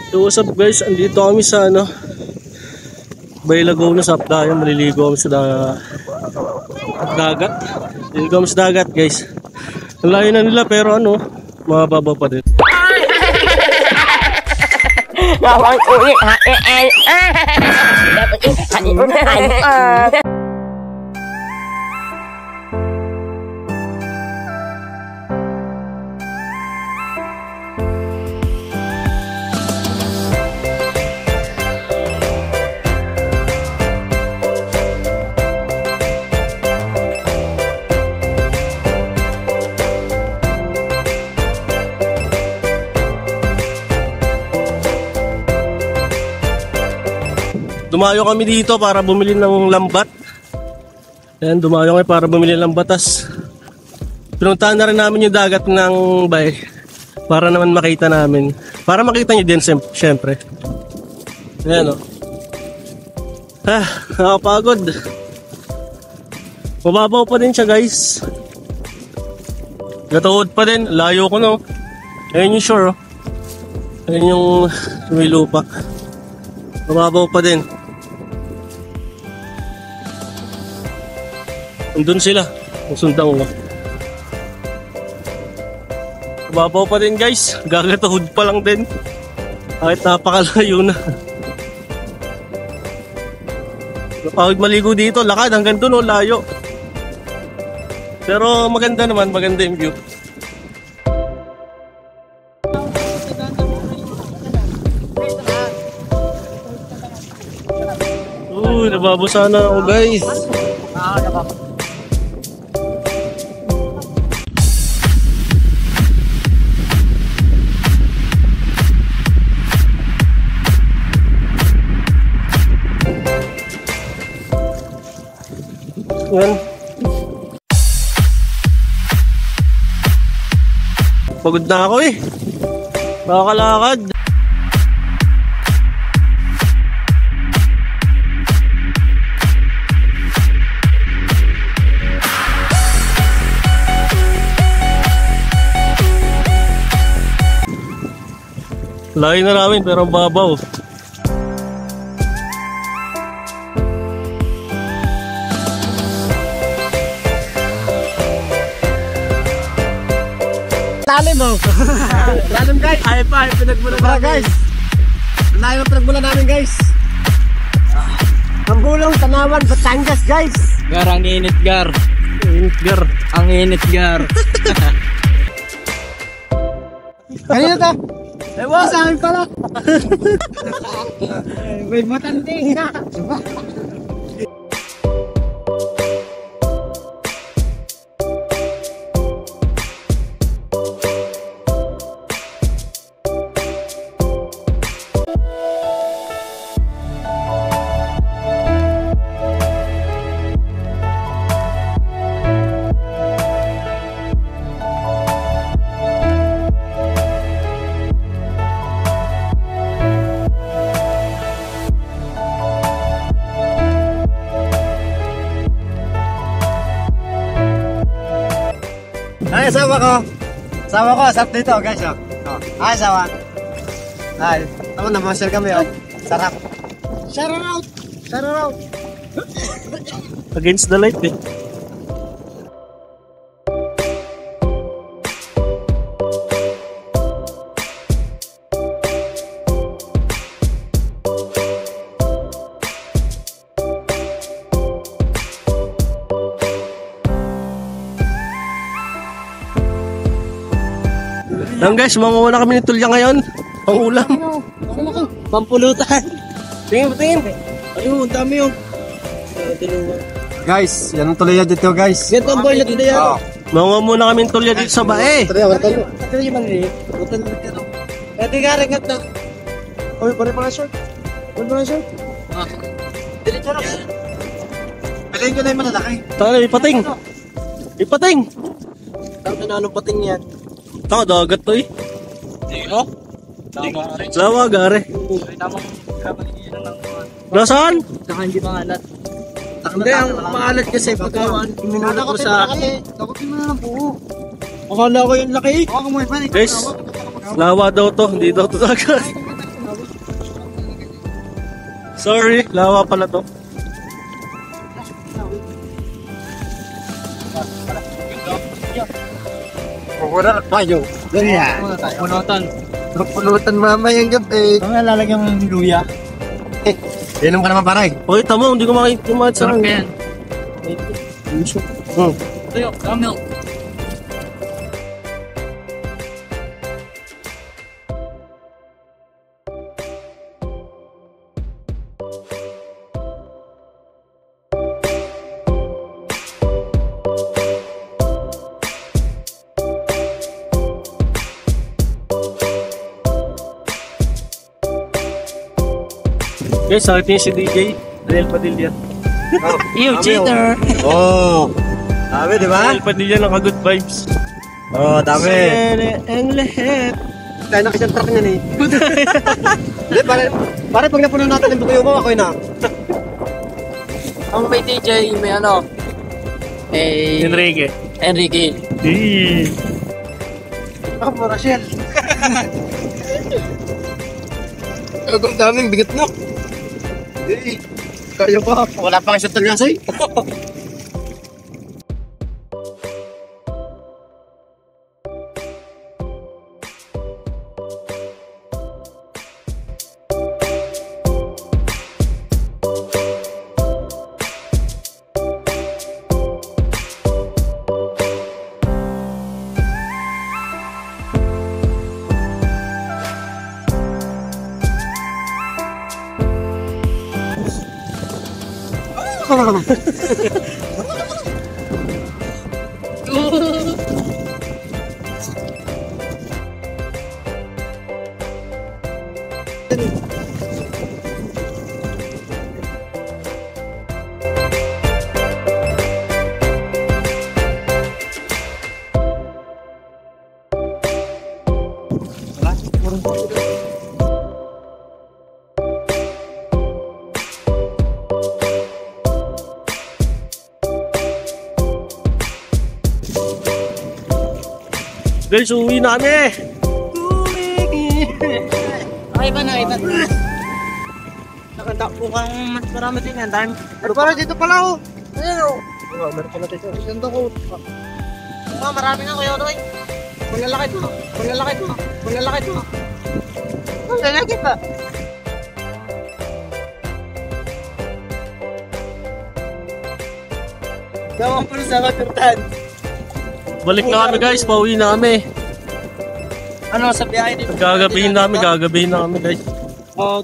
So what's up guys, andito kami sa Bay Laguna sa Apdayan. Maliligo kami sa dagat. Maliligo kami sa dagat guys. Ang layo na nila pero mababa pa din. Dumayo kami dito para bumili ng lambat. Ayan, dumayo kami para bumili ng lambatas. Pinuntahan na rin namin yung dagat ng bay para naman makita namin. Para makita nyo din syempre. Ayan nakapagod. Mababaw pa din siya guys. Gatuhod pa din. Layo ko Ayan yung shore Ayan yung may lupa. Mababaw pa din. Andun sila, sundan ko. Mababaw pa din guys, gagatuhod pa lang din. Kahit napakalayo na. Kapag maligo dito, lakad hanggang dun layo. Pero maganda naman, maganda yung view. Nababasa na ako guys. Yan. Pagod na ako Nakakalakad. Layo na namin pero babaw. Lalim Lalim guys. Ay pinagmula namin guys. Layo ang pinagmula namin guys. Ang bulong Tanawan, Batangas guys. Gar, ang init gar. Ang init gar. Kanina ta? Ewan sa amin pala. May matanding na. Ay, asawa ko, sarap dito guys Ay, asawa. Ay, tama na, ma-share kami Sarap. Shout out. Against the light Lang guys, mamamuna kami ng tulya ngayon. Pangulam. Pampulutan. Tingin. Ayun, dami Guys, yan ang tulaya dito guys. Ganito ang boy na tulaya. Mamamuna kami ng tulya dito sa bae. Pwede ka ringat na. Oy, pare pa short. Diretso na. Piliin ko na yung malalaki. Tara, ipating. Tama na anong pating yan. Taka, dagat to Lawa, gare. Nasaan? Saka hindi pangalat. Hindi, ang pangalat kasi pagkawan, minunod ko sa... Takotin mo na lang buo. Akala ko yung laki. Guys, lawa daw to, hindi daw to dagat. Sorry, lawa pala to. Kukunan tayo. Ganyan. Punutan. Pulutan mamayang gabi. Ang lalagyan ng luya. Inom ka naman paray. Okay, tamo, hindi ko makikita sa Sarap yan. Hmm. Ito yung camel. Guys, nakita niyo si DJ, Daniel Padilla. Ew, cheater! Oh. Dami, di ba? Daniel Padilla, naka-good vibes. Oh, dami. Ang lahat. Tayo nakisang truck niyan eh. Hindi, pare pag napuno natin yung bukuyo mo, ako yun ah. Ang may DJ, may ano? Enrique. Enrique. Ako po, Rachel. Ang daming bigat mo. Kaya pa. Wala pang isang talyasay. Guys, uwi na kami! Ay, ba na, iba. Nakatakbo kang mas marami din yan. Dahil, Para dito pala oh. ayun o. Meron pala dito. Ganda ko. Marami na kuya Odoy. Malalakit mo. Malalakit mo. Malalakit mo. Malalakit ba? Gawa ko sa matutan. Balik na kami guys, pauwi na kami. Ano, sa biyahe dito? Gagabihin na kami guys. Oh,